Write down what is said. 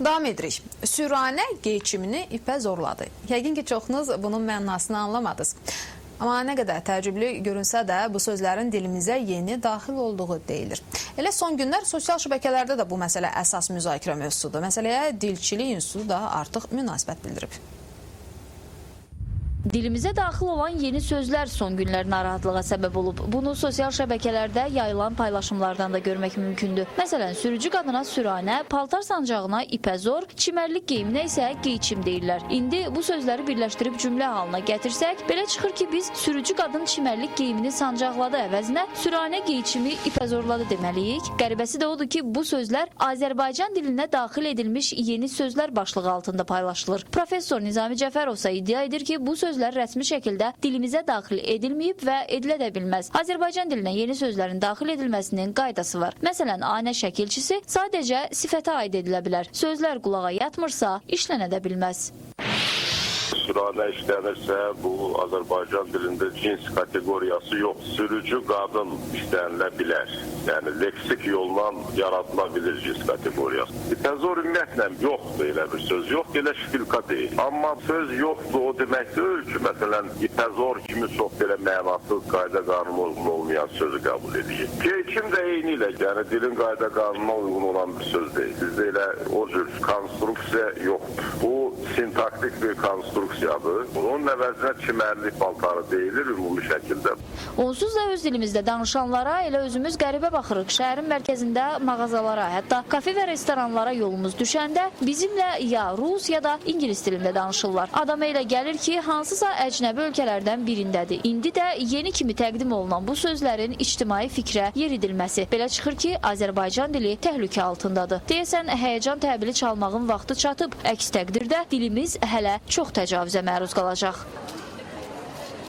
Davam edirik. Süranə geçimini ipə zorladı. Yəqin ki, çoxunuz bunun mənasını anlamadınız. Amma nə qədər təəccüblü görünsə də bu sözlərin dilimizə yeni daxil olduğu deyilir. Elə son günlər sosial şəbəkələrdə də bu məsələ əsas müzakirə mövzusudur. Məsələyə Dilçilik İnstitutu da artıq münasibət bildirib. Dilimizə daxil olan yeni sözlər son günlər narahatlığa səbəb olub. Bunu sosial şəbəkələrdə yayılan paylaşımlardan da görmək mümkündür. Məsələn, sürücü qadına süranə, paltar sancağına ipəzor, çimərlik geyiminə isə qeyçim deyirlər. İndi bu sözləri birləşdirib cümlə halına gətirsək, belə çıxır ki, biz sürücü qadın çimərlik geyimini sancaqladı əvəzinə süranə qeyçimi ipəzorladı deməliyik. Qəribəsi də odur ki, bu sözlər Azərbaycan dilinə daxil edilmiş yeni sözlər başlığı altında paylaşılır. Professor Nizami Cəfərov isə iddia edir ki, bu sözlər rəsmi şəkildə dilimizə daxil edilməyib və edilə də bilməz. Azərbaycan dilinə yeni sözlərin daxil edilməsinin qaydası var. Məsələn, anə şəkilçisi sadəcə sifətə aid edilə bilər. Sözlər qulağa yatmırsa, işlənə də bilməz. Süranə işlənirsə, bu Azərbaycan dilində cins kateqoriyası yox. Sürücü qadın işlənilə bilər. Yəni, leksik yolla yaratıla bilir cins kateqoriyası. İpəzor ümumiyyətlə yoxdur, elə bir söz yox, elə şpilka deyil. Amma söz yoxdur, o demək deyil ki, məsələn, İpəzor kimi çox belə mənasız, qayda qanuna uyğun olmayan sözü qəbul edir. Qeyçim də eyni ilə, yəni dilin qayda qanuna uyğun olan bir söz deyil. Bizdə elə o cür konstruksiya yoxdur. Bu sintaktik bir konstruksiyadır. Onun əvəzinə çimərlik paltarı deyilir ümumi şəkildə. Onsuz da öz dilimizdə danışanlara elə özümüz qəribə baxırıq. Şəhərin mərkəzində mağazalara, hətta kafe və restoranlara yolumuz düşəndə bizimlə ya rus ya da ingilis dilində danışırlar. Adama elə gəlir ki, hansısa əcnəbi ölkələrdən birindədir. İndi də yeni kimi təqdim olunan bu sözlərin ictimai fikrə yer edilməsi. Belə çıxır ki, Azərbaycan dili təhlükə altındadır. Deyəsən, həyəcan təbili çalmağın vaxtı çatıb. Əks təqdirdə dilimiz hələ çox təcavüzə məruz qalacaq.